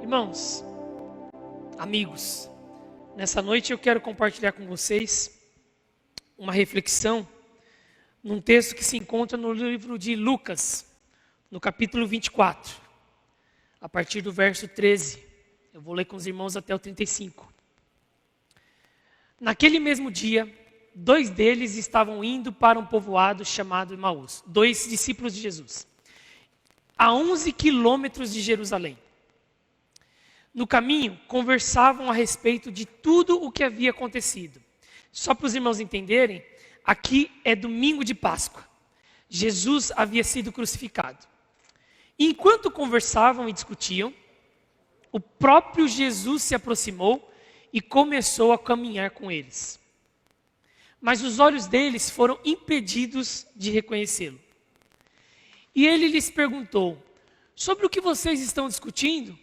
Irmãos, amigos, nessa noite eu quero compartilhar com vocês uma reflexão num texto que se encontra no livro de Lucas, no capítulo 24, a partir do verso 13. Eu vou ler com os irmãos até o 35. Naquele mesmo dia, 2 deles estavam indo para um povoado chamado Emaús, 2 discípulos de Jesus, a 11 quilômetros de Jerusalém. No caminho, conversavam a respeito de tudo o que havia acontecido. Só para os irmãos entenderem, aqui é domingo de Páscoa. Jesus havia sido crucificado. Enquanto conversavam e discutiam, o próprio Jesus se aproximou e começou a caminhar com eles. Mas os olhos deles foram impedidos de reconhecê-lo. E ele lhes perguntou: sobre o que vocês estão discutindo?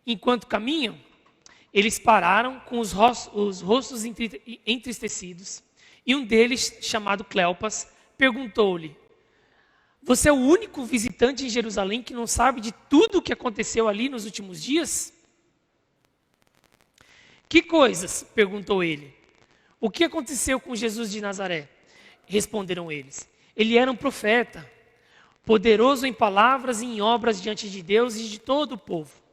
Enquanto caminham, eles pararam com os rostos entristecidos, e um deles, chamado Cleopas, perguntou-lhe: você é o único visitante em Jerusalém que não sabe de tudo o que aconteceu ali nos últimos dias? Que coisas? Perguntou ele. O que aconteceu com Jesus de Nazaré? Responderam eles. Ele era um profeta, poderoso em palavras e em obras diante de Deus e de todo o povo.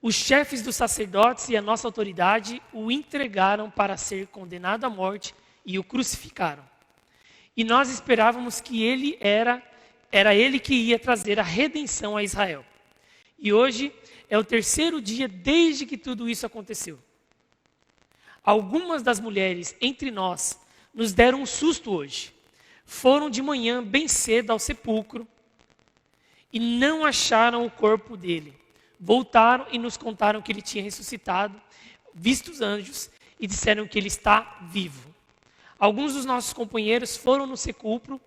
Os chefes dos sacerdotes e a nossa autoridade o entregaram para ser condenado à morte e o crucificaram. E nós esperávamos que ele era ele que ia trazer a redenção a Israel. E hoje é o 3º dia desde que tudo isso aconteceu. Algumas das mulheres entre nós nos deram um susto hoje. Foram de manhã bem cedo ao sepulcro e não acharam o corpo dele. Voltaram e nos contaram que ele tinha ressuscitado, visto os anjos e disseram que ele está vivo. Alguns dos nossos companheiros foram no sepulcro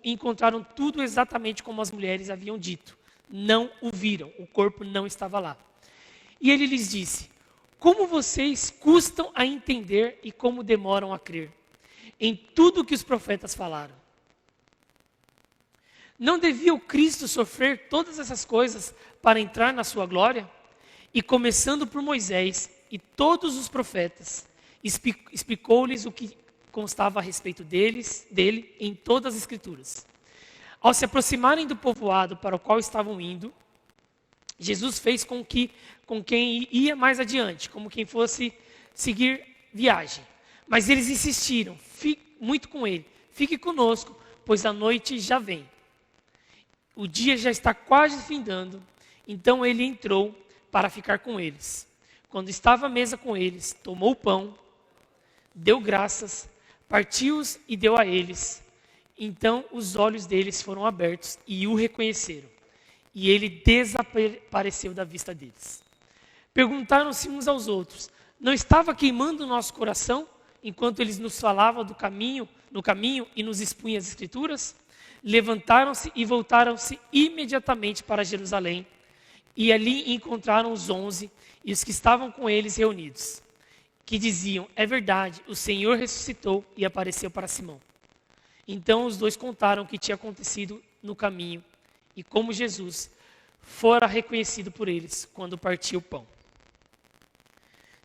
e encontraram tudo exatamente como as mulheres haviam dito. Não o viram, o corpo não estava lá. E ele lhes disse: como vocês custam a entender e como demoram a crer em tudo o que os profetas falaram? Não devia o Cristo sofrer todas essas coisas para entrar na sua glória? E começando por Moisés e todos os profetas, explicou-lhes o que constava a respeito dele em todas as Escrituras. Ao se aproximarem do povoado para o qual estavam indo, Jesus fez com quem ia mais adiante, como quem fosse seguir viagem. Mas eles insistiram muito com ele: fique conosco, pois a noite já vem. O dia já está quase findando, então ele entrou para ficar com eles. Quando estava à mesa com eles, tomou o pão, deu graças, partiu-os e deu a eles. Então os olhos deles foram abertos e o reconheceram. E ele desapareceu da vista deles. Perguntaram-se uns aos outros: não estava queimando o nosso coração enquanto eles nos falavam no caminho e nos expunham as Escrituras? Levantaram-se e voltaram-se imediatamente para Jerusalém. E ali encontraram os 11 e os que estavam com eles reunidos, que diziam: é verdade, o Senhor ressuscitou e apareceu para Simão. Então os 2 contaram o que tinha acontecido no caminho e como Jesus fora reconhecido por eles quando partiu o pão.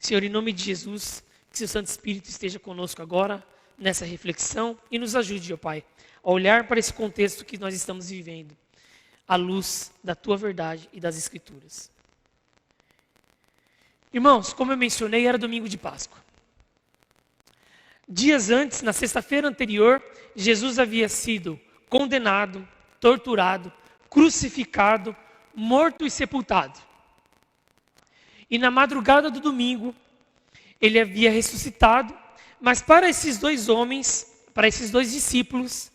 Senhor, em nome de Jesus, que seu Santo Espírito esteja conosco agora nessa reflexão e nos ajude, ó Pai, a olhar para esse contexto que nós estamos vivendo, à luz da Tua verdade e das Escrituras. Irmãos, como eu mencionei, era domingo de Páscoa. Dias antes, na sexta-feira anterior, Jesus havia sido condenado, torturado, crucificado, morto e sepultado. E na madrugada do domingo, ele havia ressuscitado, mas para esses 2 homens, para esses 2 discípulos,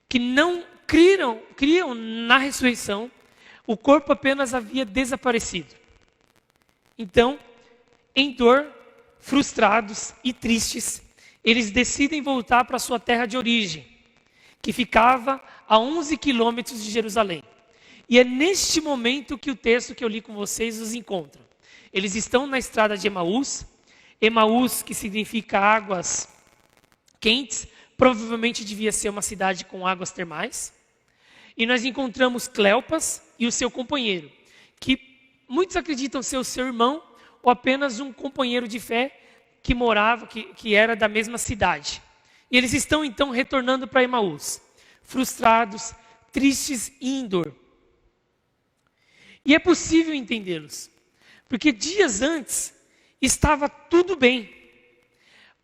que não criam na ressurreição, o corpo apenas havia desaparecido. Então, em dor, frustrados e tristes, eles decidem voltar para sua terra de origem, que ficava a 11 quilômetros de Jerusalém. E é neste momento que o texto que eu li com vocês os encontra. Eles estão na estrada de Emaús, que significa águas quentes, provavelmente devia ser uma cidade com águas termais. E nós encontramos Cleopas e o seu companheiro, que muitos acreditam ser o seu irmão ou apenas um companheiro de fé que morava, que era da mesma cidade. E eles estão então retornando para Emaús, frustrados, tristes e em dor. E é possível entendê-los, porque dias antes estava tudo bem.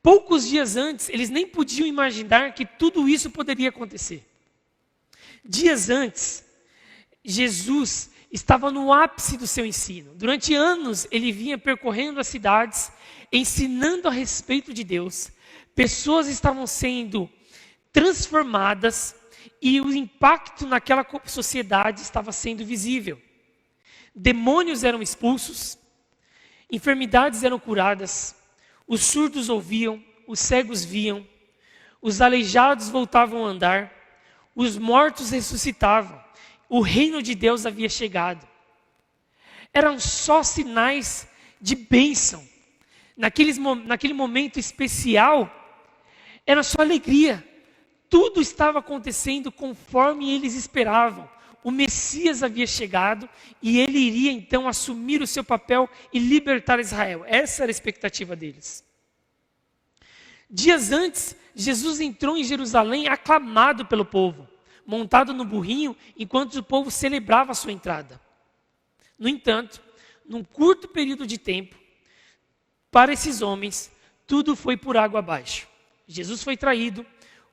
Poucos dias antes, eles nem podiam imaginar que tudo isso poderia acontecer. Dias antes, Jesus estava no ápice do seu ensino. Durante anos, ele vinha percorrendo as cidades, ensinando a respeito de Deus. Pessoas estavam sendo transformadas e o impacto naquela sociedade estava sendo visível. Demônios eram expulsos, enfermidades eram curadas, os surdos ouviam, os cegos viam, os aleijados voltavam a andar, os mortos ressuscitavam, o reino de Deus havia chegado. Eram só sinais de bênção. Naquele momento especial, era só alegria. Tudo estava acontecendo conforme eles esperavam. O Messias havia chegado e ele iria então assumir o seu papel e libertar Israel. Essa era a expectativa deles. Dias antes, Jesus entrou em Jerusalém aclamado pelo povo, montado no burrinho, enquanto o povo celebrava a sua entrada. No entanto, num curto período de tempo, para esses homens, tudo foi por água abaixo. Jesus foi traído,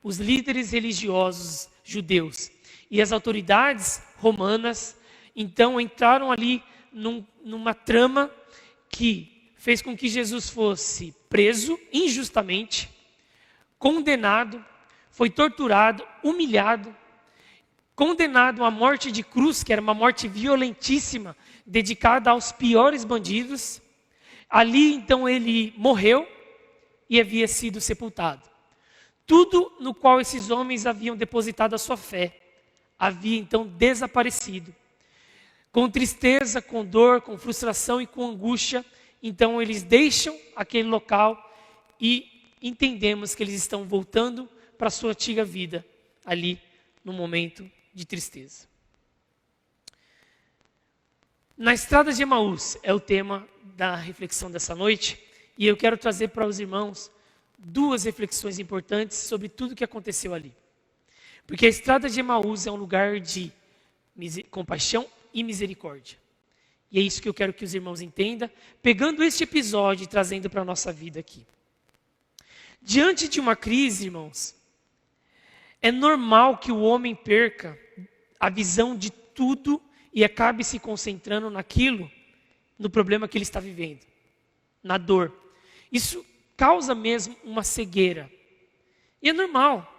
os líderes religiosos judeus e as autoridades romanas, então entraram ali numa trama que fez com que Jesus fosse preso injustamente, condenado, foi torturado, humilhado, condenado à morte de cruz, que era uma morte violentíssima, dedicada aos piores bandidos. Ali então ele morreu e havia sido sepultado. Tudo no qual esses homens haviam depositado a sua fé havia então desaparecido. Com tristeza, com dor, com frustração e com angústia, então eles deixam aquele local e entendemos que eles estão voltando para a sua antiga vida, ali no momento de tristeza. Na estrada de Emaús é o tema da reflexão dessa noite, e eu quero trazer para os irmãos duas reflexões importantes sobre tudo o que aconteceu ali. Porque a estrada de Emaús é um lugar de compaixão e misericórdia. E é isso que eu quero que os irmãos entendam, pegando este episódio e trazendo para a nossa vida aqui. Diante de uma crise, irmãos, é normal que o homem perca a visão de tudo e acabe se concentrando no problema que ele está vivendo, na dor. Isso causa mesmo uma cegueira. E é normal.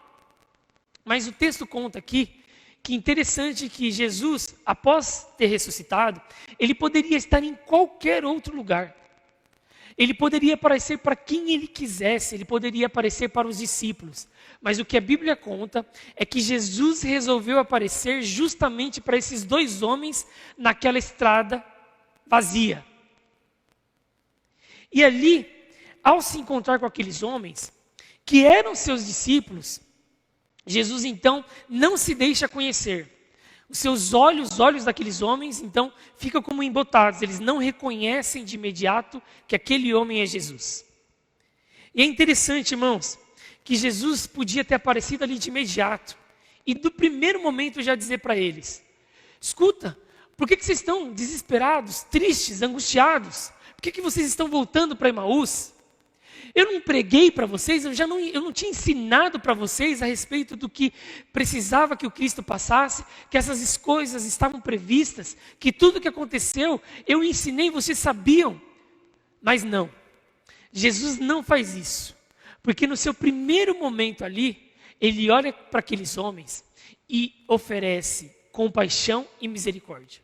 Mas o texto conta aqui que interessante que Jesus, após ter ressuscitado, ele poderia estar em qualquer outro lugar. Ele poderia aparecer para quem ele quisesse, ele poderia aparecer para os discípulos. Mas o que a Bíblia conta é que Jesus resolveu aparecer justamente para esses dois homens naquela estrada vazia. E ali, ao se encontrar com aqueles homens, que eram seus discípulos, Jesus então não se deixa conhecer. Os olhos daqueles homens, então, ficam como embotados. Eles não reconhecem de imediato que aquele homem é Jesus. E é interessante, irmãos, que Jesus podia ter aparecido ali de imediato. E do primeiro momento já dizer para eles: escuta, por que vocês estão desesperados, tristes, angustiados? Por que vocês estão voltando para Emaús? Eu não preguei para vocês, eu não tinha ensinado para vocês a respeito do que precisava que o Cristo passasse, que essas coisas estavam previstas, que tudo que aconteceu, eu ensinei, vocês sabiam. Mas não, Jesus não faz isso, porque no seu primeiro momento ali, ele olha para aqueles homens e oferece compaixão e misericórdia.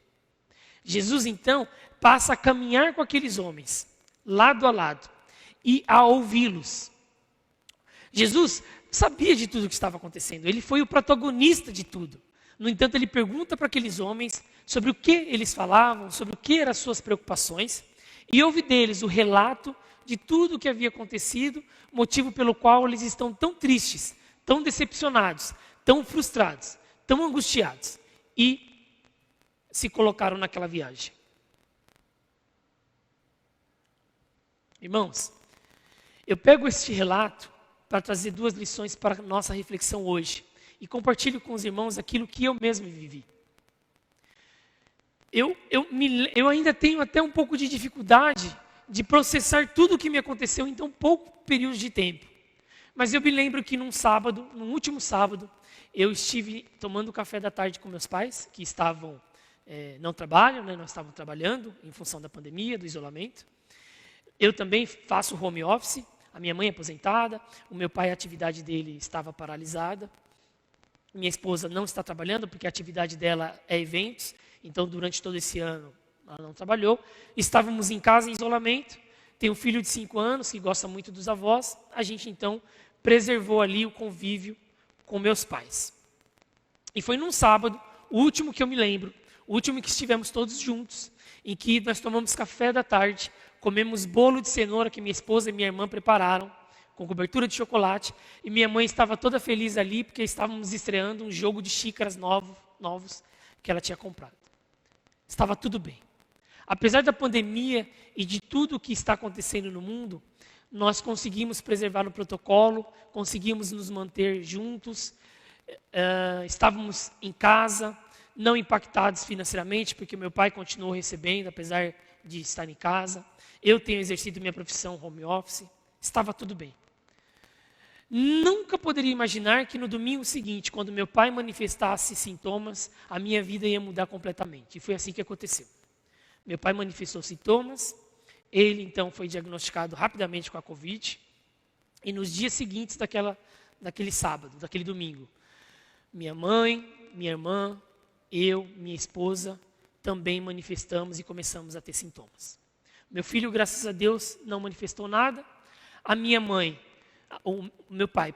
Jesus então passa a caminhar com aqueles homens, lado a lado, e a ouvi-los. Jesus sabia de tudo o que estava acontecendo, ele foi o protagonista de tudo. No entanto, ele pergunta para aqueles homens sobre o que eles falavam, sobre o que eram as suas preocupações, e ouve deles o relato de tudo o que havia acontecido, motivo pelo qual eles estão tão tristes, tão decepcionados, tão frustrados, tão angustiados, e se colocaram naquela viagem. Irmãos, eu pego este relato para trazer 2 lições para a nossa reflexão hoje e compartilho com os irmãos aquilo que eu mesmo vivi. Eu ainda tenho até um pouco de dificuldade de processar tudo o que me aconteceu em tão pouco período de tempo. Mas eu me lembro que num último sábado, eu estive tomando café da tarde com meus pais, que estavam, não trabalham, né, não estavam trabalhando em função da pandemia, do isolamento. Eu também faço home office, a minha mãe é aposentada, o meu pai, a atividade dele estava paralisada. Minha esposa não está trabalhando porque a atividade dela é eventos, então durante todo esse ano ela não trabalhou. Estávamos em casa em isolamento, tenho um filho de 5 anos que gosta muito dos avós, a gente então preservou ali o convívio com meus pais. E foi num sábado, o último que eu me lembro, o último que estivemos todos juntos, em que nós tomamos café da tarde, comemos bolo de cenoura que minha esposa e minha irmã prepararam, com cobertura de chocolate, e minha mãe estava toda feliz ali, porque estávamos estreando um jogo de xícaras novos que ela tinha comprado. Estava tudo bem. Apesar da pandemia e de tudo o que está acontecendo no mundo, nós conseguimos preservar o protocolo, conseguimos nos manter juntos, estávamos em casa, não impactados financeiramente, porque meu pai continuou recebendo, apesar de estar em casa. Eu tenho exercido minha profissão home office, estava tudo bem. Nunca poderia imaginar que no domingo seguinte, quando meu pai manifestasse sintomas, a minha vida ia mudar completamente. E foi assim que aconteceu. Meu pai manifestou sintomas, ele então foi diagnosticado rapidamente com a Covid. E nos dias seguintes daquele sábado, daquele domingo, minha mãe, minha irmã, eu, minha esposa, também manifestamos e começamos a ter sintomas. Meu filho, graças a Deus, não manifestou nada. A minha mãe, meu pai,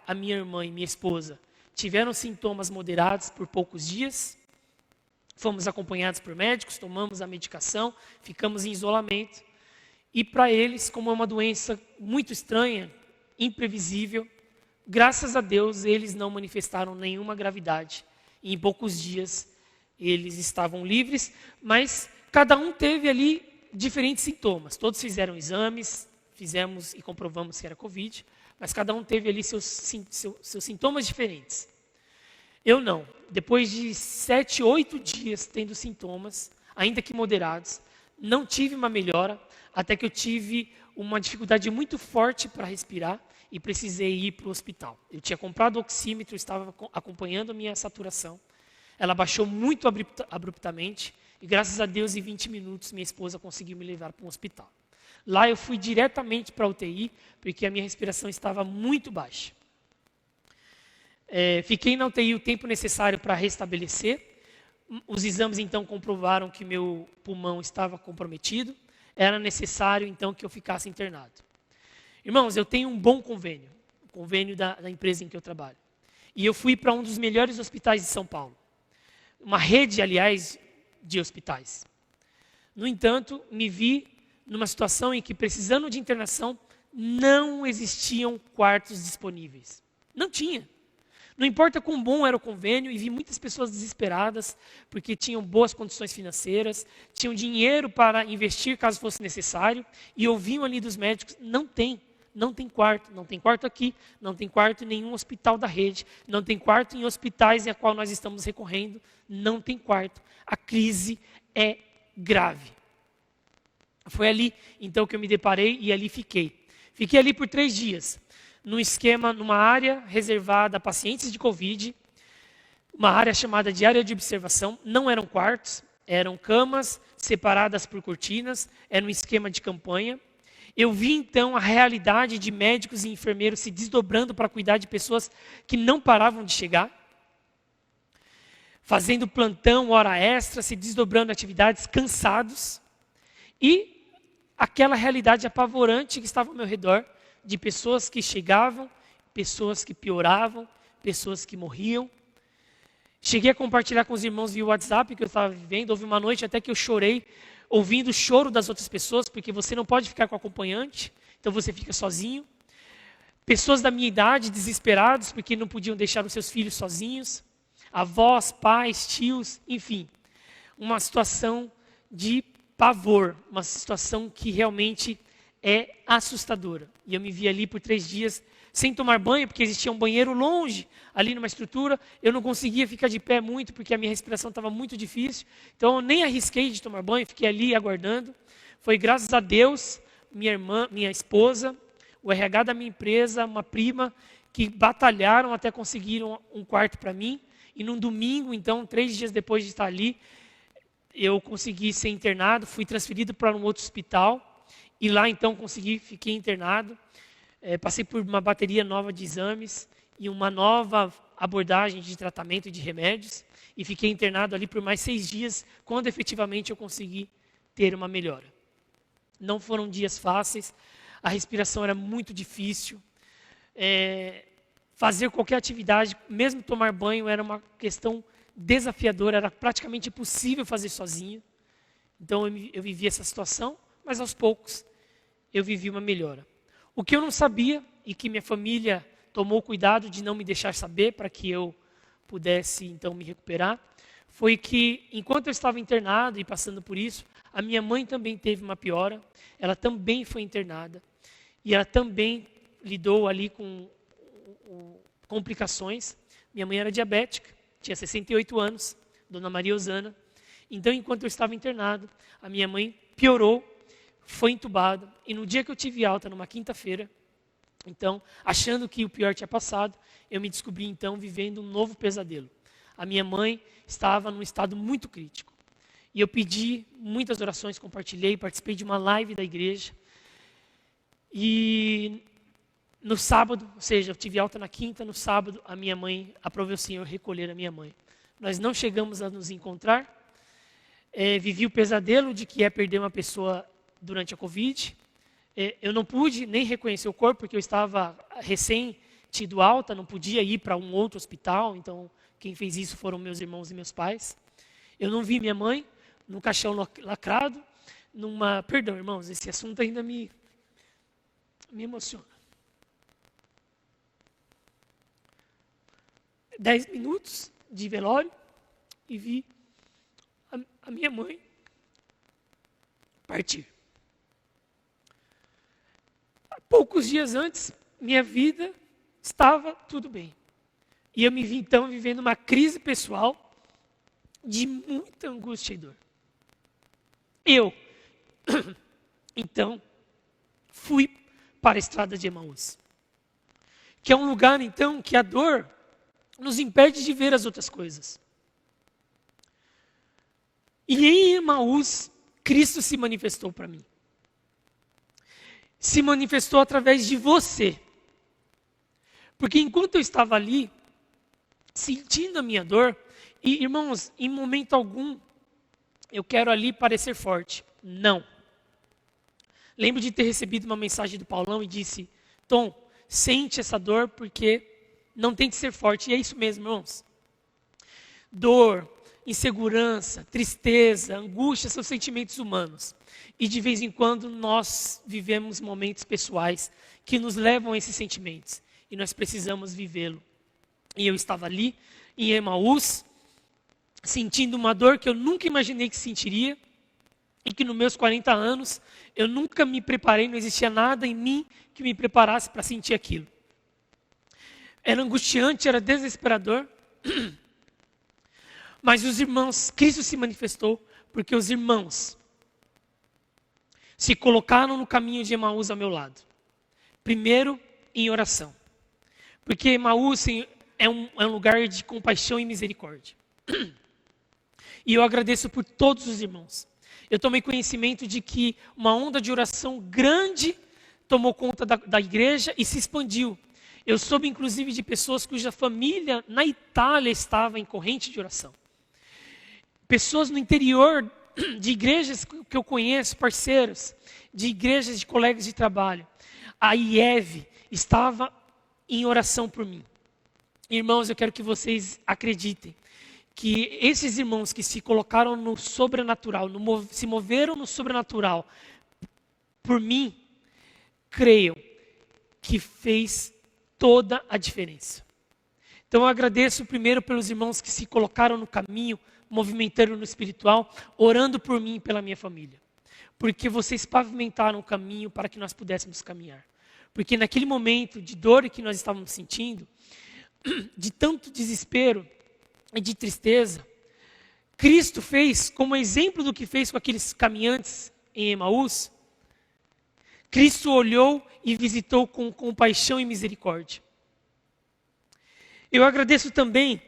a minha irmã e minha esposa tiveram sintomas moderados por poucos dias. Fomos acompanhados por médicos, tomamos a medicação, ficamos em isolamento. E para eles, como é uma doença muito estranha, imprevisível, graças a Deus, eles não manifestaram nenhuma gravidade. E em poucos dias, eles estavam livres, mas cada um teve ali diferentes sintomas. Todos fizeram exames, fizemos e comprovamos que era Covid, mas cada um teve ali seus sintomas diferentes. Eu não. Depois de 7, 8 dias tendo sintomas, ainda que moderados, não tive uma melhora, até que eu tive uma dificuldade muito forte para respirar e precisei ir para o hospital. Eu tinha comprado o oxímetro, estava acompanhando a minha saturação. Ela baixou muito abruptamente e, graças a Deus, em 20 minutos, minha esposa conseguiu me levar para um hospital. Lá eu fui diretamente para a UTI, porque a minha respiração estava muito baixa. Fiquei na UTI o tempo necessário para restabelecer. Os exames, então, comprovaram que meu pulmão estava comprometido. Era necessário, então, que eu ficasse internado. Irmãos, eu tenho um bom convênio, o convênio da empresa em que eu trabalho. E eu fui para um dos melhores hospitais de São Paulo. Uma rede, aliás, de hospitais. No entanto, me vi numa situação em que, precisando de internação, não existiam quartos disponíveis. Não tinha. Não importa quão bom era o convênio, e vi muitas pessoas desesperadas, porque tinham boas condições financeiras, tinham dinheiro para investir caso fosse necessário, e ouviam ali dos médicos, não tem quarto aqui, não tem quarto em nenhum hospital da rede, não tem quarto em hospitais em a qual nós estamos recorrendo, não tem quarto. A crise é grave. Foi ali, então, que eu me deparei e ali fiquei. Fiquei ali por 3 dias. Numa área reservada a pacientes de Covid, uma área chamada de área de observação. Não eram quartos, eram camas separadas por cortinas, era um esquema de campanha. Eu vi então a realidade de médicos e enfermeiros se desdobrando para cuidar de pessoas que não paravam de chegar, fazendo plantão, hora extra, se desdobrando atividades, cansados, e aquela realidade apavorante que estava ao meu redor, de pessoas que chegavam, pessoas que pioravam, pessoas que morriam. Cheguei a compartilhar com os irmãos via WhatsApp que eu estava vivendo. Houve uma noite até que eu chorei, ouvindo o choro das outras pessoas, porque você não pode ficar com acompanhante, então você fica sozinho. Pessoas da minha idade, desesperados, porque não podiam deixar os seus filhos sozinhos. Avós, pais, tios, enfim. Uma situação de pavor, uma situação que realmente é assustadora. E eu me vi ali por 3 dias sem tomar banho, porque existia um banheiro longe, ali numa estrutura. Eu não conseguia ficar de pé muito, porque a minha respiração estava muito difícil. Então eu nem arrisquei de tomar banho, fiquei ali aguardando. Foi graças a Deus, minha irmã, minha esposa, o RH da minha empresa, uma prima, que batalharam até conseguiram um quarto para mim. E num domingo, então, 3 dias depois de estar ali, eu consegui ser internado, fui transferido para um outro hospital. E lá, então, fiquei internado. Passei por uma bateria nova de exames e uma nova abordagem de tratamento e de remédios. E fiquei internado ali por mais 6 dias, quando efetivamente eu consegui ter uma melhora. Não foram dias fáceis, a respiração era muito difícil. Fazer qualquer atividade, mesmo tomar banho, era uma questão desafiadora, era praticamente impossível fazer sozinho. Então eu vivi essa situação, mas aos poucos eu vivi uma melhora. O que eu não sabia, e que minha família tomou cuidado de não me deixar saber, para que eu pudesse então me recuperar, foi que enquanto eu estava internado e passando por isso, a minha mãe também teve uma piora, ela também foi internada, e ela também lidou ali com complicações. Minha mãe era diabética, tinha 68 anos, Dona Maria Osana. Então, enquanto eu estava internado, a minha mãe piorou, foi entubada. E no dia que eu tive alta, numa quinta-feira, então, achando que o pior tinha passado, eu me descobri, então, vivendo um novo pesadelo. A minha mãe estava num estado muito crítico. E eu pedi muitas orações, compartilhei, participei de uma live da igreja. E no sábado, ou seja, eu tive alta na quinta, no sábado, a minha mãe, aprove o Senhor recolher a minha mãe. Nós não chegamos a nos encontrar. Vivi o pesadelo de que é perder uma pessoa durante a Covid. Eu não pude nem reconhecer o corpo, porque eu estava recém tido alta, não podia ir para um outro hospital, então quem fez isso foram meus irmãos e meus pais. Eu não vi minha mãe no caixão lacrado, Perdão, irmãos, esse assunto ainda me emociona. 10 minutos de velório e vi a minha mãe partir. Poucos dias antes, minha vida estava tudo bem. E eu me vi então vivendo uma crise pessoal de muita angústia e dor. Eu, então, fui para a estrada de Emaús, que é um lugar então que a dor nos impede de ver as outras coisas. E em Emaús, Cristo se manifestou para mim. Se manifestou através de você. Porque enquanto eu estava ali, sentindo a minha dor, e irmãos, em momento algum, eu quero ali parecer forte. Não. Lembro de ter recebido uma mensagem do Paulão e disse: Tom, sente essa dor porque não tem que ser forte. E é isso mesmo, irmãos. Dor, insegurança, tristeza, angústia são sentimentos humanos. E de vez em quando nós vivemos momentos pessoais que nos levam a esses sentimentos. E nós precisamos vivê-lo. E eu estava ali, em Emaús, sentindo uma dor que eu nunca imaginei que sentiria. E que nos meus 40 anos, eu nunca me preparei, não existia nada em mim que me preparasse para sentir aquilo. Era angustiante, era desesperador. Mas os irmãos, Cristo se manifestou porque os irmãos se colocaram no caminho de Emaús ao meu lado. Primeiro, em oração. Porque Emaús é um lugar de compaixão e misericórdia. E eu agradeço por todos os irmãos. Eu tomei conhecimento de que uma onda de oração grande tomou conta da igreja e se expandiu. Eu soube, inclusive, de pessoas cuja família na Itália estava em corrente de oração. Pessoas no interior de igrejas que eu conheço, parceiros, de igrejas de colegas de trabalho. A IEV estava em oração por mim. Irmãos, eu quero que vocês acreditem que esses irmãos que se colocaram no sobrenatural, se moveram no sobrenatural por mim, creiam que fez toda a diferença. Então eu agradeço primeiro pelos irmãos que se colocaram no caminho, movimentando no espiritual, orando por mim e pela minha família. porque vocês pavimentaram o caminho para que nós pudéssemos caminhar. Porque naquele momento de dor que nós estávamos sentindo, de tanto desespero e de tristeza, Cristo fez, como exemplo do que fez com aqueles caminhantes em Emaús, Cristo olhou e visitou com compaixão e misericórdia. Eu agradeço também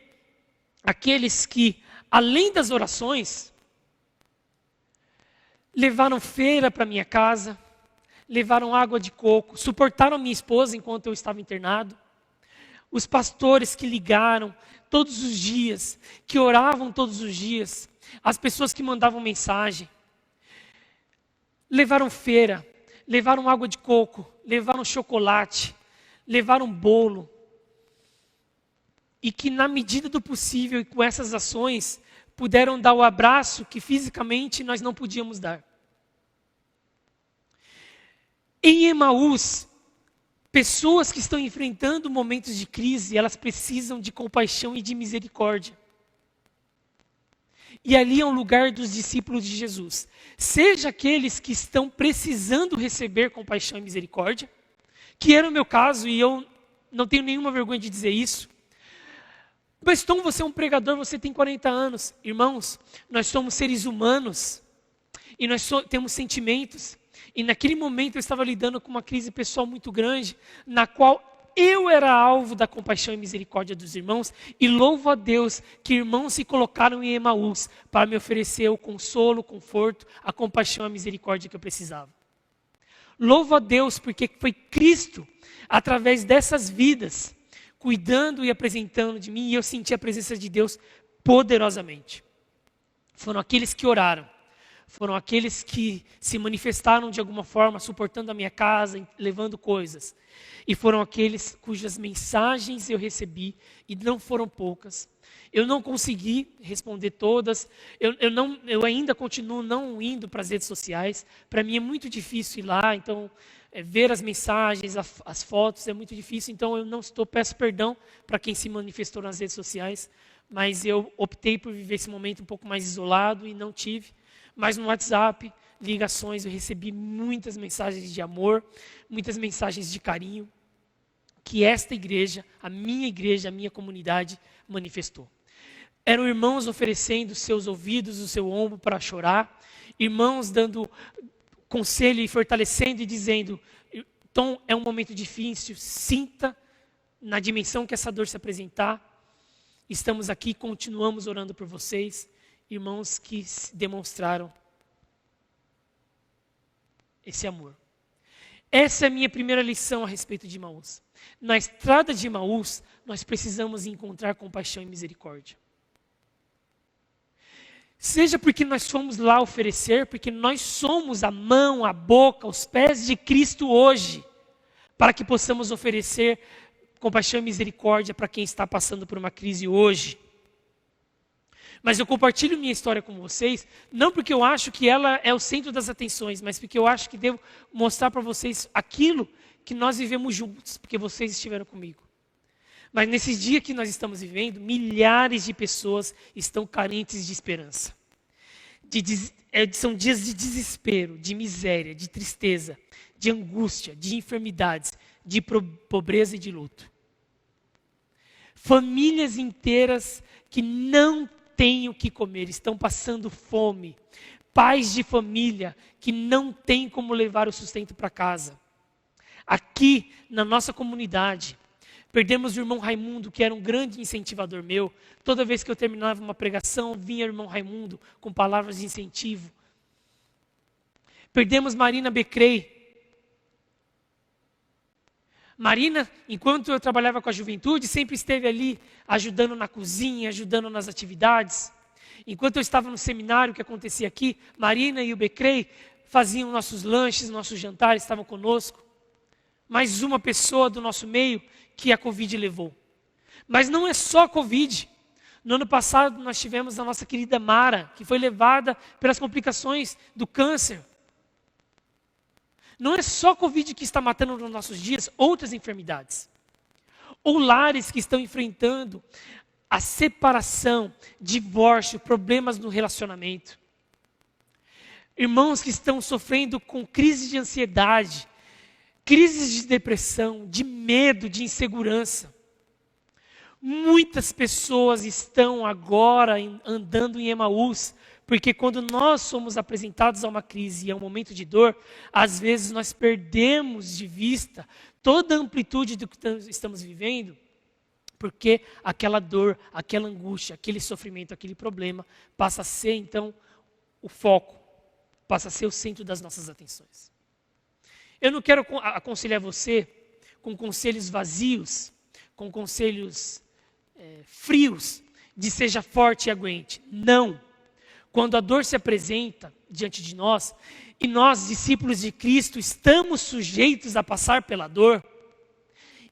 aqueles que, além das orações, levaram feira para minha casa, levaram água de coco, suportaram minha esposa enquanto eu estava internado. Os pastores que ligaram todos os dias, que oravam todos os dias, as pessoas que mandavam mensagem, levaram feira, levaram água de coco, levaram chocolate, levaram bolo. E que na medida do possível e com essas ações, puderam dar o abraço que fisicamente nós não podíamos dar. Em Emaús, pessoas que estão enfrentando momentos de crise, elas precisam de compaixão e de misericórdia. E ali é o lugar dos discípulos de Jesus. Seja aqueles que estão precisando receber compaixão e misericórdia, que era o meu caso, e eu não tenho nenhuma vergonha de dizer isso. Mas Tom, você é um pregador, você tem 40 anos. Irmãos, nós somos seres humanos e nós temos sentimentos. E naquele momento eu estava lidando com uma crise pessoal muito grande, na qual eu era alvo da compaixão e misericórdia dos irmãos. E louvo a Deus que irmãos se colocaram em Emaús para me oferecer o consolo, o conforto, a compaixão e a misericórdia que eu precisava. Louvo a Deus porque foi Cristo, através dessas vidas, cuidando e apresentando de mim, e eu senti a presença de Deus poderosamente. Foram aqueles que oraram, foram aqueles que se manifestaram de alguma forma, suportando a minha casa, levando coisas. E foram aqueles cujas mensagens eu recebi, e não foram poucas. Eu não consegui responder todas, eu ainda continuo não indo para as redes sociais. Para mim é muito difícil ir lá, então ver as mensagens, as fotos é muito difícil, então eu não estou, peço perdão para quem se manifestou nas redes sociais, mas eu optei por viver esse momento um pouco mais isolado e não tive. Mas no WhatsApp, ligações, eu recebi muitas mensagens de amor, muitas mensagens de carinho, que esta igreja, a minha comunidade, manifestou. Eram irmãos oferecendo seus ouvidos, o seu ombro para chorar, irmãos dando conselho e fortalecendo e dizendo: Tom, é um momento difícil, sinta na dimensão que essa dor se apresentar, estamos aqui, continuamos orando por vocês. Irmãos que demonstraram esse amor. Essa é a minha primeira lição a respeito de Emaús. Na estrada de Emaús, nós precisamos encontrar compaixão e misericórdia. Seja porque nós fomos lá oferecer, porque nós somos a mão, a boca, os pés de Cristo hoje, para que possamos oferecer compaixão e misericórdia para quem está passando por uma crise hoje. Mas eu compartilho minha história com vocês, não porque eu acho que ela é o centro das atenções, mas porque eu acho que devo mostrar para vocês aquilo que nós vivemos juntos, porque vocês estiveram comigo. Mas nesse dia que nós estamos vivendo, milhares de pessoas estão carentes de esperança. São dias de desespero, de miséria, de tristeza, de angústia, de enfermidades, de pobreza e de luto. Famílias inteiras que não têm o que comer, estão passando fome. Pais de família que não têm como levar o sustento para casa. Aqui, na nossa comunidade, perdemos o irmão Raimundo, que era um grande incentivador meu. Toda vez que eu terminava uma pregação, vinha o irmão Raimundo com palavras de incentivo. Perdemos Marina Becrey. Marina, enquanto eu trabalhava com a juventude, sempre esteve ali ajudando na cozinha, ajudando nas atividades. Enquanto eu estava no seminário que acontecia aqui, Marina e o Becrey faziam nossos lanches, nossos jantares, estavam conosco. Mais uma pessoa do nosso meio que a Covid levou. Mas não é só a Covid. No ano passado nós tivemos a nossa querida Mara, que foi levada pelas complicações do câncer. Não é só a Covid que está matando nos nossos dias, outras enfermidades. Ou lares que estão enfrentando a separação, divórcio, problemas no relacionamento. Irmãos que estão sofrendo com crise de ansiedade, crises de depressão, de medo, de insegurança. Muitas pessoas estão agora andando em Emaús, porque quando nós somos apresentados a uma crise e a um momento de dor, às vezes nós perdemos de vista toda a amplitude do que estamos vivendo, porque aquela dor, aquela angústia, aquele sofrimento, aquele problema passa a ser então o foco, passa a ser o centro das nossas atenções. Eu não quero aconselhar você com conselhos vazios, com conselhos frios, de seja forte e aguente. Não. Quando a dor se apresenta diante de nós, e nós, discípulos de Cristo, estamos sujeitos a passar pela dor,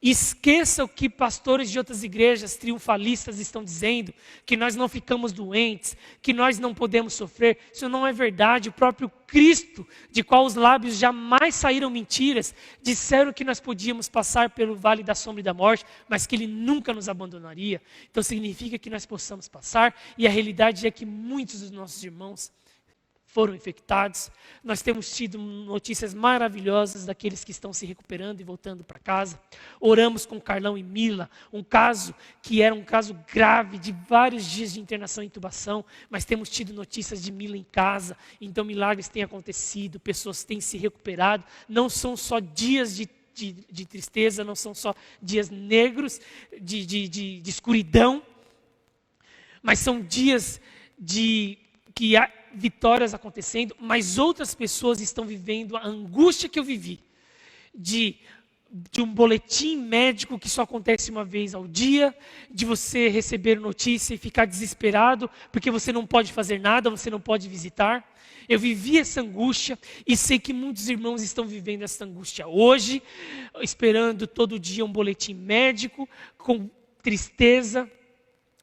esqueça o que pastores de outras igrejas triunfalistas estão dizendo, que nós não ficamos doentes, que nós não podemos sofrer. Isso não é verdade. O próprio Cristo, de qual os lábios jamais saíram mentiras, disseram que nós podíamos passar pelo vale da sombra e da morte, mas que Ele nunca nos abandonaria. Então significa que nós possamos passar, e a realidade é que muitos dos nossos irmãos foram infectados. Nós temos tido notícias maravilhosas daqueles que estão se recuperando e voltando para casa. Oramos com Carlão e Mila, um caso que era um caso grave, de vários dias de internação e intubação, mas temos tido notícias de Mila em casa, então milagres têm acontecido, pessoas têm se recuperado. Não são só dias de tristeza, não são só dias negros, de escuridão, mas são dias que há vitórias acontecendo, mas outras pessoas estão vivendo a angústia que eu vivi, de um boletim médico que só acontece uma vez ao dia, de você receber notícia e ficar desesperado, porque você não pode fazer nada, você não pode visitar. Eu vivi essa angústia e sei que muitos irmãos estão vivendo essa angústia hoje, esperando todo dia um boletim médico, com tristeza.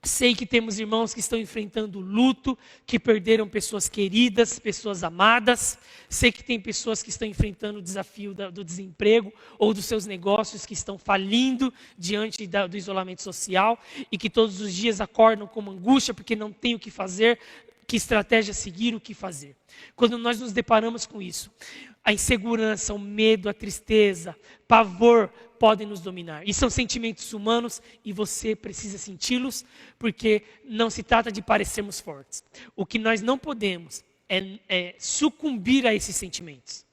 Sei que temos irmãos que estão enfrentando luto, que perderam pessoas queridas, pessoas amadas. Sei que tem pessoas que estão enfrentando o desafio do desemprego ou dos seus negócios que estão falindo diante do isolamento social e que todos os dias acordam com angústia porque não tem o que fazer, que estratégia seguir, o que fazer. Quando nós nos deparamos com isso, a insegurança, o medo, a tristeza, pavor podem nos dominar. E são sentimentos humanos e você precisa senti-los, porque não se trata de parecermos fortes. O que nós não podemos é sucumbir a esses sentimentos.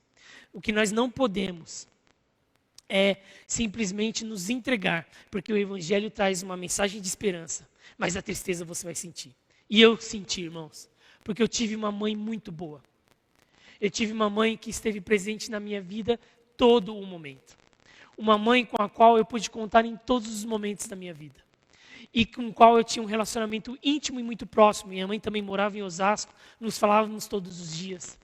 O que nós não podemos é simplesmente nos entregar, porque o Evangelho traz uma mensagem de esperança, mas a tristeza você vai sentir. E eu senti, irmãos, porque eu tive uma mãe muito boa. Eu tive uma mãe que esteve presente na minha vida todo o momento. Uma mãe com a qual eu pude contar em todos os momentos da minha vida. E com a qual eu tinha um relacionamento íntimo e muito próximo. Minha mãe também morava em Osasco, nos falávamos todos os dias.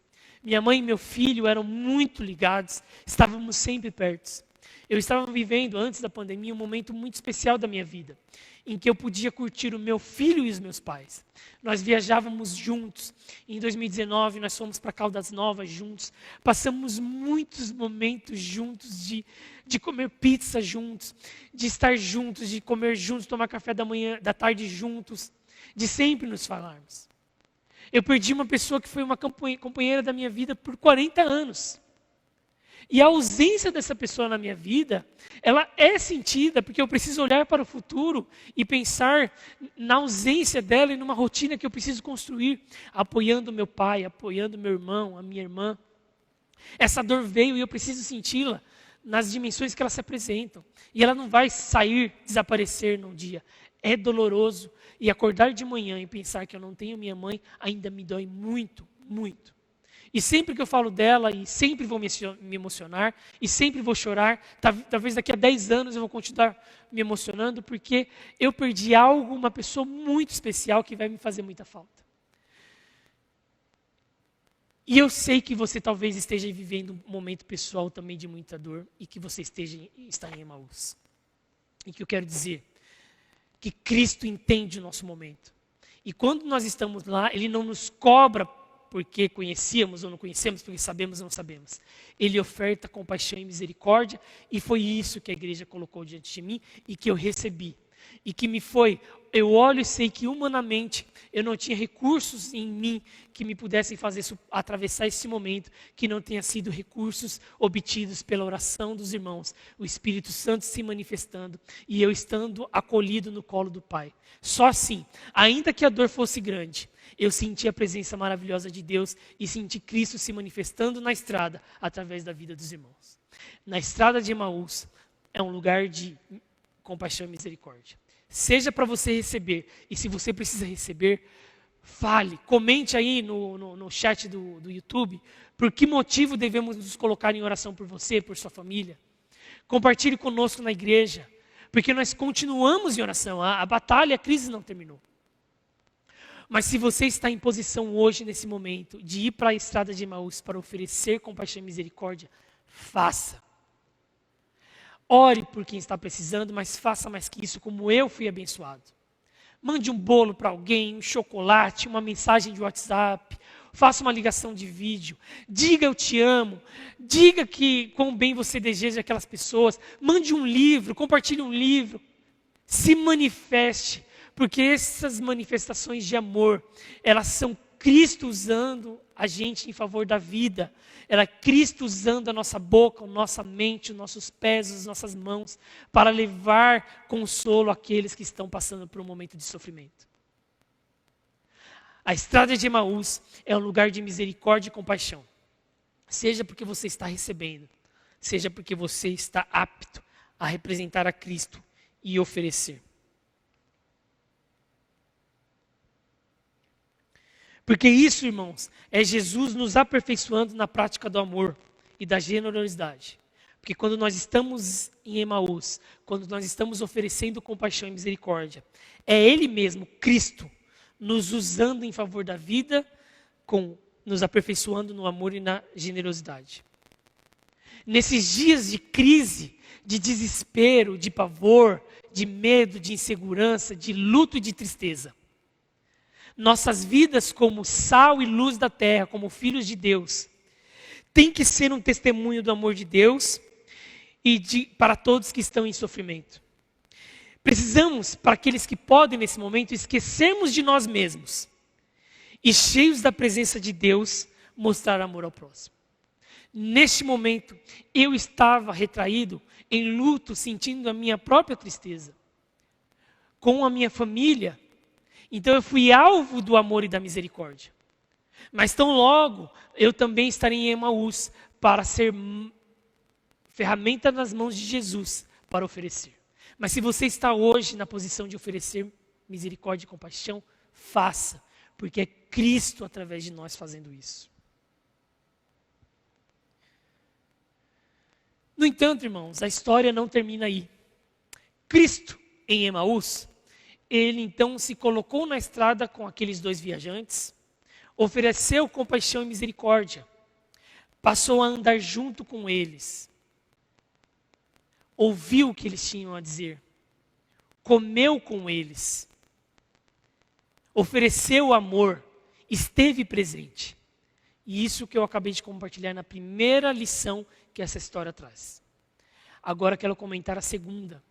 Minha mãe e meu filho eram muito ligados, estávamos sempre perto. Eu estava vivendo, antes da pandemia, um momento muito especial da minha vida, em que eu podia curtir o meu filho e os meus pais. Nós viajávamos juntos. Em 2019, nós fomos para Caldas Novas juntos. Passamos muitos momentos juntos, de comer pizza juntos, de estar juntos, de comer juntos, tomar café da tarde juntos, de sempre nos falarmos. Eu perdi uma pessoa que foi uma companheira da minha vida por 40 anos. E a ausência dessa pessoa na minha vida, ela é sentida porque eu preciso olhar para o futuro e pensar na ausência dela e numa rotina que eu preciso construir, apoiando meu pai, apoiando meu irmão, a minha irmã. Essa dor veio e eu preciso senti-la nas dimensões que elas se apresentam. E ela não vai sair, desaparecer num dia. É doloroso. E acordar de manhã e pensar que eu não tenho minha mãe ainda me dói muito, muito. E sempre que eu falo dela, e sempre vou me emocionar, e sempre vou chorar, talvez daqui a 10 anos eu vou continuar me emocionando, porque eu perdi algo, uma pessoa muito especial que vai me fazer muita falta. E eu sei que você talvez esteja vivendo um momento pessoal também de muita dor, e que você está em Emaús. E que eu quero dizer que Cristo entende o nosso momento. E quando nós estamos lá, Ele não nos cobra porque conhecíamos ou não conhecemos, porque sabemos ou não sabemos. Ele oferta compaixão e misericórdia, e foi isso que a igreja colocou diante de mim e que eu recebi. e que me foi, eu olho e sei que humanamente eu não tinha recursos em mim que me pudessem fazer atravessar esse momento, que não tenha sido recursos obtidos pela oração dos irmãos, o Espírito Santo se manifestando e eu estando acolhido no colo do Pai. Só assim, ainda que a dor fosse grande, eu senti a presença maravilhosa de Deus e senti Cristo se manifestando na estrada através da vida dos irmãos. Na estrada de Emaús é um lugar de compaixão e misericórdia. Seja para você receber, e se você precisa receber, fale, comente aí no chat do YouTube, por que motivo devemos nos colocar em oração por você, por sua família. Compartilhe conosco na igreja, porque nós continuamos em oração, a batalha, a crise não terminou. Mas se você está em posição hoje, nesse momento, de ir para a estrada de Emaús para oferecer compaixão e misericórdia, faça. Ore por quem está precisando, mas faça mais que isso, como eu fui abençoado. Mande um bolo para alguém, um chocolate, uma mensagem de WhatsApp, faça uma ligação de vídeo, diga eu te amo, diga que quão bem você deseja aquelas pessoas, mande um livro, compartilhe um livro, se manifeste, porque essas manifestações de amor, elas são Cristo usando a gente em favor da vida. Era Cristo usando a nossa boca, a nossa mente, os nossos pés, as nossas mãos, para levar consolo àqueles que estão passando por um momento de sofrimento. A estrada de Emaús é um lugar de misericórdia e compaixão. Seja porque você está recebendo, seja porque você está apto a representar a Cristo e oferecer. Porque isso, irmãos, é Jesus nos aperfeiçoando na prática do amor e da generosidade. Porque quando nós estamos em Emaús, quando nós estamos oferecendo compaixão e misericórdia, é Ele mesmo, Cristo, nos usando em favor da vida, nos aperfeiçoando no amor e na generosidade. Nesses dias de crise, de desespero, de pavor, de medo, de insegurança, de luto e de tristeza, nossas vidas como sal e luz da terra, como filhos de Deus, tem que ser um testemunho do amor de Deus e para todos que estão em sofrimento. Precisamos, para aqueles que podem nesse momento, esquecermos de nós mesmos e, cheios da presença de Deus, mostrar amor ao próximo. Neste momento, eu estava retraído, em luto, sentindo a minha própria tristeza. Com a minha família, então eu fui alvo do amor e da misericórdia. Mas tão logo, eu também estarei em Emaús para ser ferramenta nas mãos de Jesus para oferecer. Mas se você está hoje na posição de oferecer misericórdia e compaixão, faça, porque é Cristo através de nós fazendo isso. No entanto, irmãos, a história não termina aí. Cristo em Emaús, ele então se colocou na estrada com aqueles dois viajantes, ofereceu compaixão e misericórdia, passou a andar junto com eles, ouviu o que eles tinham a dizer, comeu com eles, ofereceu amor, esteve presente. E isso que eu acabei de compartilhar na primeira lição que essa história traz. Agora quero comentar a segunda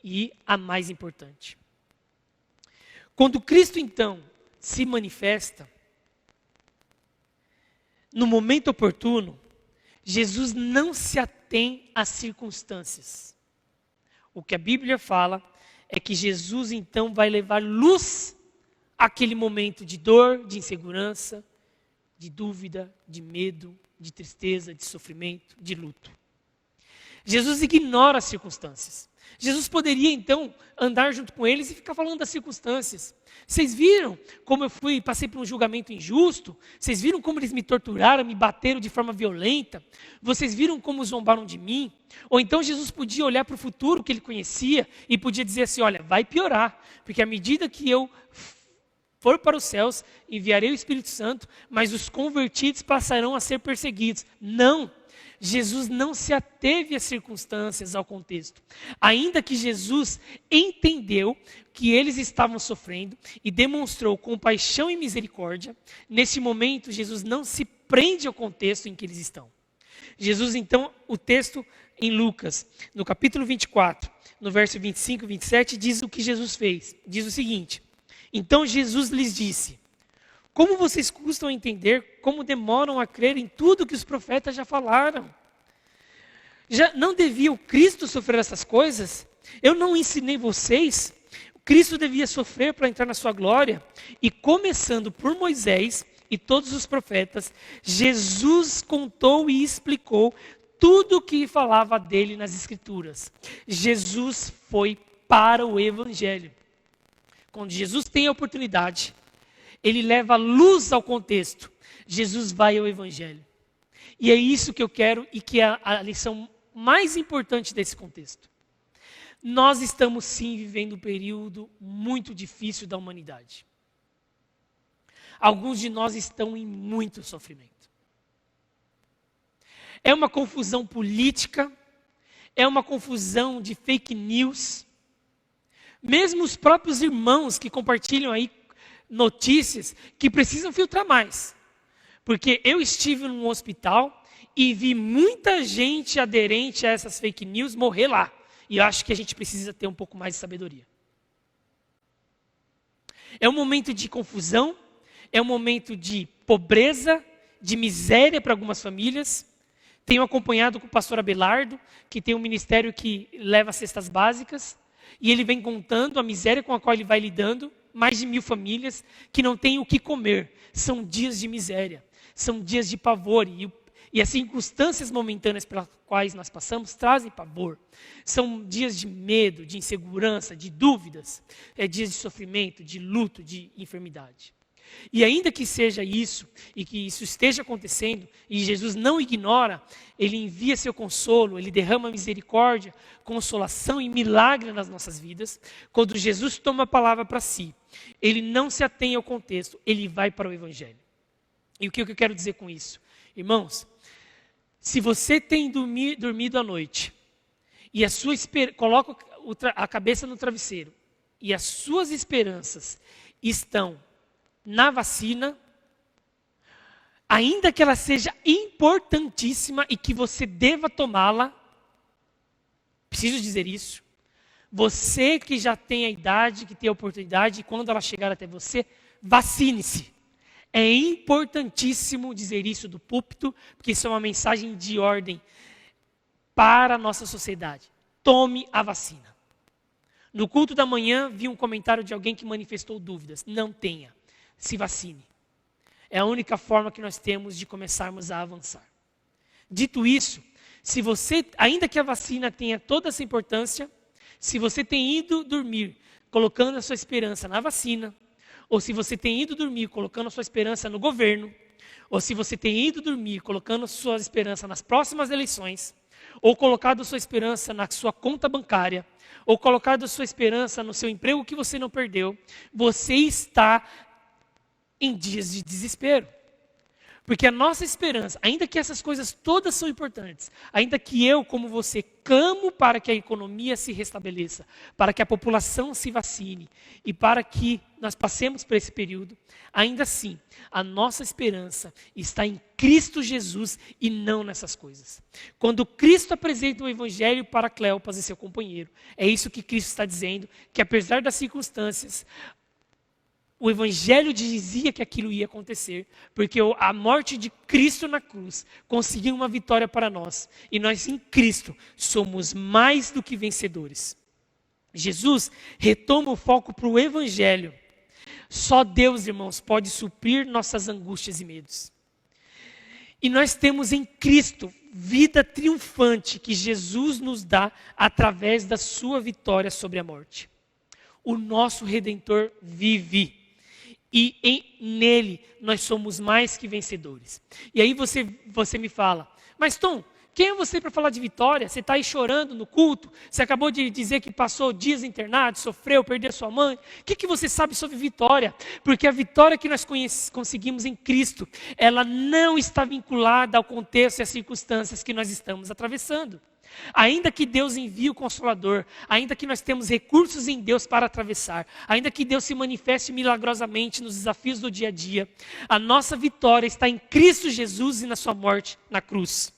e a mais importante. Quando Cristo, então, se manifesta, no momento oportuno, Jesus não se atém às circunstâncias. O que a Bíblia fala é que Jesus, então, vai levar luz àquele momento de dor, de insegurança, de dúvida, de medo, de tristeza, de sofrimento, de luto. Jesus ignora as circunstâncias. Jesus poderia, então, andar junto com eles e ficar falando das circunstâncias. Vocês viram como eu passei por um julgamento injusto? Vocês viram como eles me torturaram, me bateram de forma violenta? Vocês viram como zombaram de mim? Ou então Jesus podia olhar para o futuro que ele conhecia e podia dizer assim, olha, vai piorar, porque à medida que eu for para os céus, enviarei o Espírito Santo, mas os convertidos passarão a ser perseguidos. Não! Jesus não se ateve às circunstâncias, ao contexto. Ainda que Jesus entendeu que eles estavam sofrendo e demonstrou compaixão e misericórdia, nesse momento Jesus não se prende ao contexto em que eles estão. Jesus, então, o texto em Lucas, no capítulo 24, no verso 25 e 27, diz o que Jesus fez. Diz o seguinte: então Jesus lhes disse: como vocês custam a entender, como demoram a crer em tudo que os profetas já falaram? Já não devia o Cristo sofrer essas coisas? Eu não ensinei vocês? Cristo devia sofrer para entrar na sua glória. E começando por Moisés e todos os profetas, Jesus contou e explicou tudo o que falava dele nas Escrituras. Jesus foi para o Evangelho. Quando Jesus tem a oportunidade, ele leva luz ao contexto. Jesus vai ao Evangelho. E é isso que eu quero e que é a lição mais importante desse contexto. Nós estamos sim vivendo um período muito difícil da humanidade. Alguns de nós estão em muito sofrimento. É uma confusão política, é uma confusão de fake news. Mesmo os próprios irmãos que compartilham aí notícias que precisam filtrar mais. Porque eu estive num hospital e vi muita gente aderente a essas fake news morrer lá. E eu acho que a gente precisa ter um pouco mais de sabedoria. É um momento de confusão, é um momento de pobreza, de miséria para algumas famílias. Tenho acompanhado com o pastor Abelardo, que tem um ministério que leva cestas básicas, e ele vem contando a miséria com a qual ele vai lidando. Mais de 1.000 famílias que não têm o que comer. São dias de miséria, são dias de pavor. E as circunstâncias momentâneas pelas quais nós passamos trazem pavor. São dias de medo, de insegurança, de dúvidas. É dias de sofrimento, de luto, de enfermidade. E ainda que seja isso, e que isso esteja acontecendo, e Jesus não ignora, ele envia seu consolo, ele derrama misericórdia, consolação e milagre nas nossas vidas. Quando Jesus toma a palavra para si, ele não se atém ao contexto, ele vai para o Evangelho. E o que eu quero dizer com isso? Irmãos, se você tem dormido à noite, e coloca a cabeça no travesseiro, e as suas esperanças estão na vacina, ainda que ela seja importantíssima e que você deva tomá-la, preciso dizer isso, você que já tem a idade, que tem a oportunidade, quando ela chegar até você, vacine-se. É importantíssimo dizer isso do púlpito, porque isso é uma mensagem de ordem para a nossa sociedade. Tome a vacina. No culto da manhã, vi um comentário de alguém que manifestou dúvidas. Não tenha. Se vacine. É a única forma que nós temos de começarmos a avançar. Dito isso, se você, ainda que a vacina tenha toda essa importância, se você tem ido dormir colocando a sua esperança na vacina, ou se você tem ido dormir colocando a sua esperança no governo, ou se você tem ido dormir colocando a sua esperança nas próximas eleições, ou colocado a sua esperança na sua conta bancária, ou colocado a sua esperança no seu emprego que você não perdeu, você está em dias de desespero. Porque a nossa esperança, ainda que essas coisas todas são importantes, ainda que eu, como você, clamo para que a economia se restabeleça, para que a população se vacine e para que nós passemos por esse período, ainda assim, a nossa esperança está em Cristo Jesus e não nessas coisas. Quando Cristo apresenta o Evangelho para Cleopas e seu companheiro, é isso que Cristo está dizendo, que apesar das circunstâncias, o Evangelho dizia que aquilo ia acontecer, porque a morte de Cristo na cruz conseguiu uma vitória para nós. E nós em Cristo somos mais do que vencedores. Jesus retoma o foco para o Evangelho. Só Deus, irmãos, pode suprir nossas angústias e medos. E nós temos em Cristo vida triunfante que Jesus nos dá através da sua vitória sobre a morte. O nosso Redentor vive. E nele nós somos mais que vencedores. E aí você me fala, mas Tom, quem é você para falar de vitória? Você está aí chorando no culto, você acabou de dizer que passou dias internado, sofreu, perdeu sua mãe. O que você sabe sobre vitória? Porque a vitória que nós conseguimos em Cristo, ela não está vinculada ao contexto e às circunstâncias que nós estamos atravessando. Ainda que Deus envie o Consolador, ainda que nós temos recursos em Deus para atravessar, ainda que Deus se manifeste milagrosamente nos desafios do dia a dia, a nossa vitória está em Cristo Jesus e na sua morte na cruz.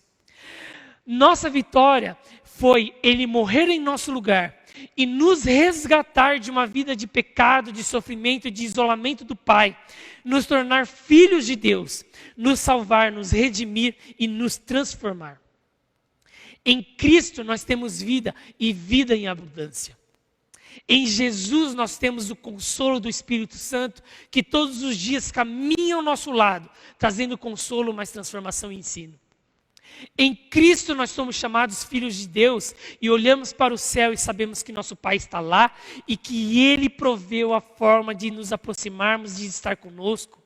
Nossa vitória foi Ele morrer em nosso lugar, e nos resgatar de uma vida de pecado, de sofrimento, de isolamento do Pai, nos tornar filhos de Deus, nos salvar, nos redimir e nos transformar. Em Cristo nós temos vida e vida em abundância. Em Jesus nós temos o consolo do Espírito Santo, que todos os dias caminha ao nosso lado, trazendo consolo, mais transformação e ensino. Em Cristo nós somos chamados filhos de Deus e olhamos para o céu e sabemos que nosso Pai está lá e que Ele proveu a forma de nos aproximarmos, de estar conosco.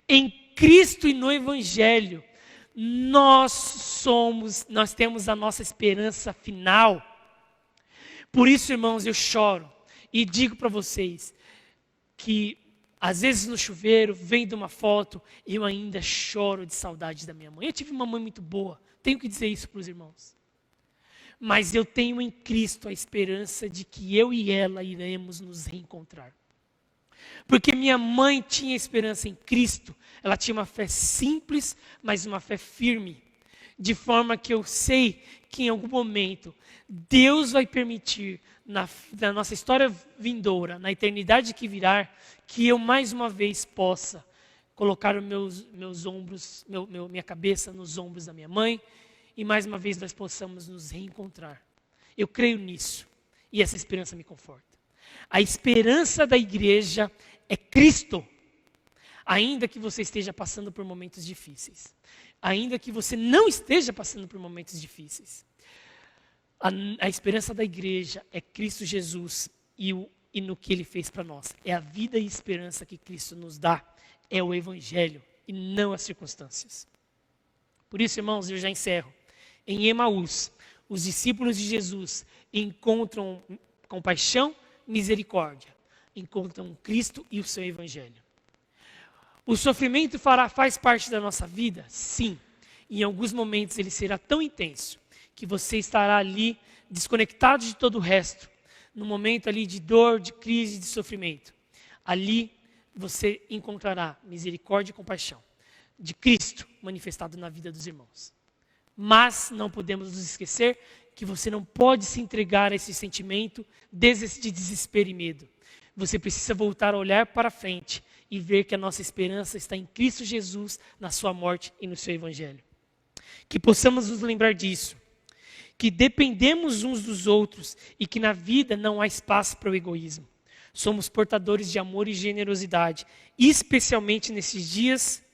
Em Cristo e no Evangelho nós temos a nossa esperança final. Por isso, irmãos, eu choro e digo para vocês que às vezes no chuveiro, vendo uma foto, eu ainda choro de saudade da minha mãe. Eu tive uma mãe muito boa, tenho que dizer isso para os irmãos. Mas eu tenho em Cristo a esperança de que eu e ela iremos nos reencontrar. Porque minha mãe tinha esperança em Cristo, ela tinha uma fé simples, mas uma fé firme. De forma que eu sei que em algum momento Deus vai permitir, na nossa história vindoura, na eternidade que virá, que eu mais uma vez possa colocar os meus ombros, minha cabeça nos ombros da minha mãe, e mais uma vez nós possamos nos reencontrar. Eu creio nisso, e essa esperança me conforta. A esperança da igreja é Cristo, ainda que você esteja passando por momentos difíceis. Ainda que você não esteja passando por momentos difíceis. A esperança da igreja é Cristo Jesus e no que Ele fez para nós. É a vida e esperança que Cristo nos dá. É o Evangelho e não as circunstâncias. Por isso, irmãos, eu já encerro. Em Emaús, os discípulos de Jesus encontram compaixão, misericórdia. Encontram Cristo e o seu Evangelho. O sofrimento faz parte da nossa vida? Sim. Em alguns momentos ele será tão intenso que você estará ali desconectado de todo o resto. No momento ali de dor, de crise, de sofrimento. Ali você encontrará misericórdia e compaixão de Cristo manifestado na vida dos irmãos. Mas não podemos nos esquecer que você não pode se entregar a esse sentimento de desespero e medo. Você precisa voltar a olhar para frente e ver que a nossa esperança está em Cristo Jesus, na sua morte e no seu Evangelho. Que possamos nos lembrar disso, que dependemos uns dos outros e que na vida não há espaço para o egoísmo. Somos portadores de amor e generosidade, especialmente nesses dias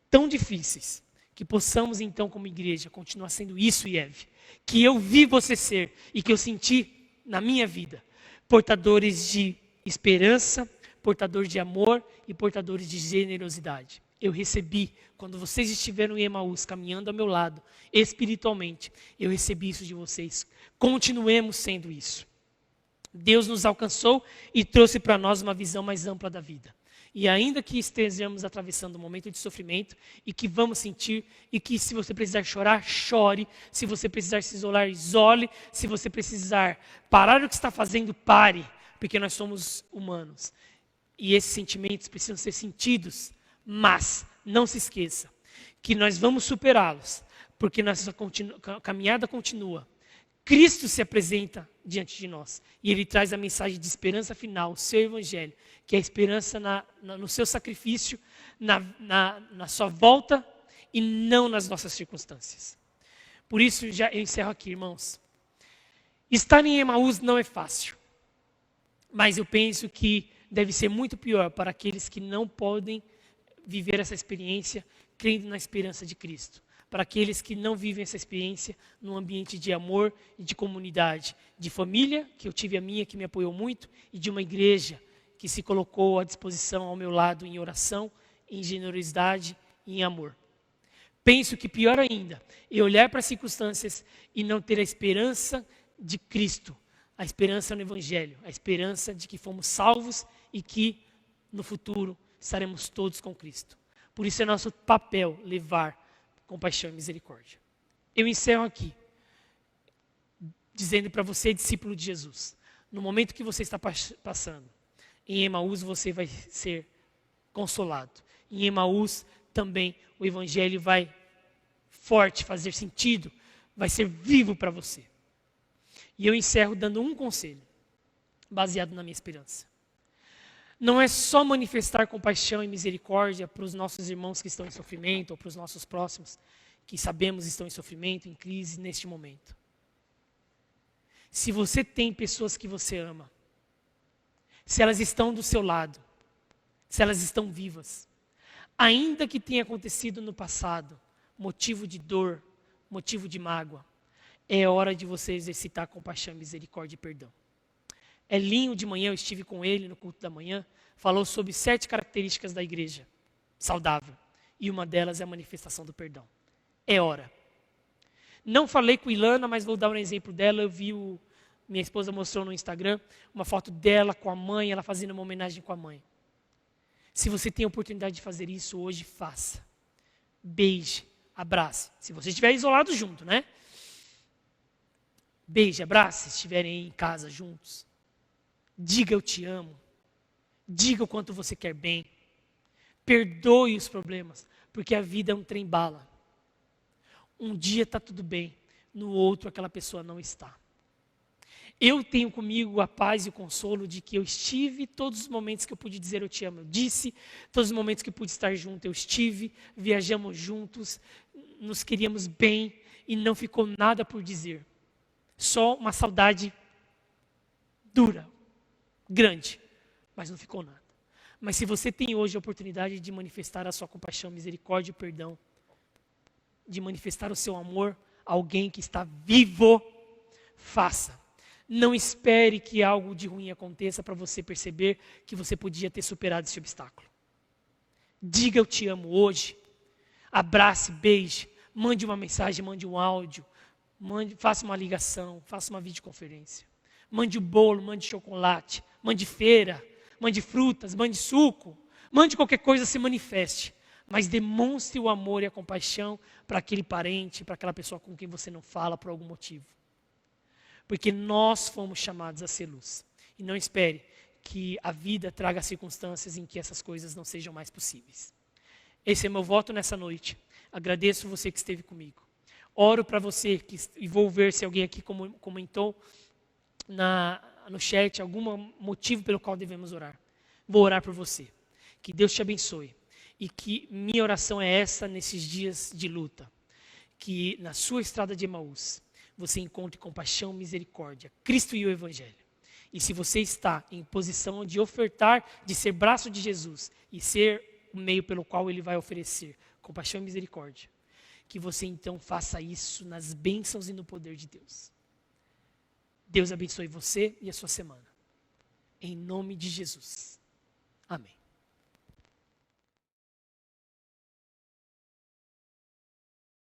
tão difíceis. Que possamos então, como igreja, continuar sendo isso, Ieve, que eu vi você ser e que eu senti na minha vida, portadores de esperança, portadores de amor e portadores de generosidade. Eu recebi, quando vocês estiveram em Emaús, caminhando ao meu lado, espiritualmente, eu recebi isso de vocês. Continuemos sendo isso. Deus nos alcançou e trouxe para nós uma visão mais ampla da vida. E ainda que estejamos atravessando um momento de sofrimento e que vamos sentir, e que se você precisar chorar, chore. Se você precisar se isolar, isole. Se você precisar parar o que está fazendo, pare. Porque nós somos humanos. E esses sentimentos precisam ser sentidos, mas não se esqueça que nós vamos superá-los, porque nossa caminhada continua. Cristo se apresenta diante de nós e Ele traz a mensagem de esperança final, o seu Evangelho, que é a esperança no seu sacrifício, na sua volta e não nas nossas circunstâncias. Por isso, eu encerro aqui, irmãos. Estar em Emaús não é fácil, mas eu penso que deve ser muito pior para aqueles que não podem viver essa experiência crendo na esperança de Cristo. Para aqueles que não vivem essa experiência num ambiente de amor e de comunidade, de família, que eu tive a minha, que me apoiou muito, e de uma igreja que se colocou à disposição ao meu lado em oração, em generosidade e em amor. Penso que pior ainda é olhar para as circunstâncias e não ter a esperança de Cristo, a esperança no Evangelho, a esperança de que fomos salvos e que no futuro estaremos todos com Cristo. Por isso é nosso papel levar compaixão e misericórdia. Eu encerro aqui, dizendo para você, discípulo de Jesus, no momento que você está passando, em Emaús você vai ser consolado. Em Emaús também o Evangelho vai forte, fazer sentido, vai ser vivo para você. E eu encerro dando um conselho, baseado na minha esperança. Não é só manifestar compaixão e misericórdia para os nossos irmãos que estão em sofrimento, ou para os nossos próximos, que sabemos estão em sofrimento, em crise, neste momento. Se você tem pessoas que você ama, se elas estão do seu lado, se elas estão vivas, ainda que tenha acontecido no passado, motivo de dor, motivo de mágoa, é hora de você exercitar compaixão, misericórdia e perdão. Elinho, de manhã, eu estive com ele no culto da manhã, falou sobre 7 características da igreja saudável. E uma delas é a manifestação do perdão. É hora. Não falei com Ilana, mas vou dar um exemplo dela. Eu vi, minha esposa mostrou no Instagram, uma foto dela com a mãe, ela fazendo uma homenagem com a mãe. Se você tem a oportunidade de fazer isso hoje, faça. Beije, abrace. Se você estiver isolado junto, né? Beije, abrace, se estiverem aí em casa juntos. Diga eu te amo. Diga o quanto você quer bem. Perdoe os problemas, porque a vida é um trem-bala. Um dia está tudo bem, no outro aquela pessoa não está. Eu tenho comigo a paz e o consolo de que eu estive todos os momentos que eu pude dizer eu te amo. Eu disse, todos os momentos que eu pude estar junto eu estive, viajamos juntos, nos queríamos bem e não ficou nada por dizer. Só uma saudade dura, grande, mas não ficou nada. Mas se você tem hoje a oportunidade de manifestar a sua compaixão, misericórdia e perdão, de manifestar o seu amor a alguém que está vivo, faça. Não espere que algo de ruim aconteça para você perceber que você podia ter superado esse obstáculo. Diga eu te amo hoje. Abrace, beije, mande uma mensagem, mande um áudio, faça uma ligação, faça uma videoconferência. Mande o bolo, mande chocolate, mande feira, mande frutas, mande suco, mande qualquer coisa, se manifeste. Mas demonstre o amor e a compaixão para aquele parente, para aquela pessoa com quem você não fala por algum motivo. Porque nós fomos chamados a ser luz. E não espere que a vida traga circunstâncias em que essas coisas não sejam mais possíveis. Esse é meu voto nessa noite. Agradeço você que esteve comigo. Oro para você, e vou ver se alguém aqui comentou no chat algum motivo pelo qual devemos orar. Vou orar por você. Que Deus te abençoe. E que minha oração é essa nesses dias de luta. Que na sua estrada de Emaús, você encontre compaixão, misericórdia, Cristo e o Evangelho. E se você está em posição de ofertar, de ser braço de Jesus e ser o meio pelo qual Ele vai oferecer compaixão e misericórdia, que você então faça isso nas bênçãos e no poder de Deus. Deus abençoe você e a sua semana. Em nome de Jesus. Amém.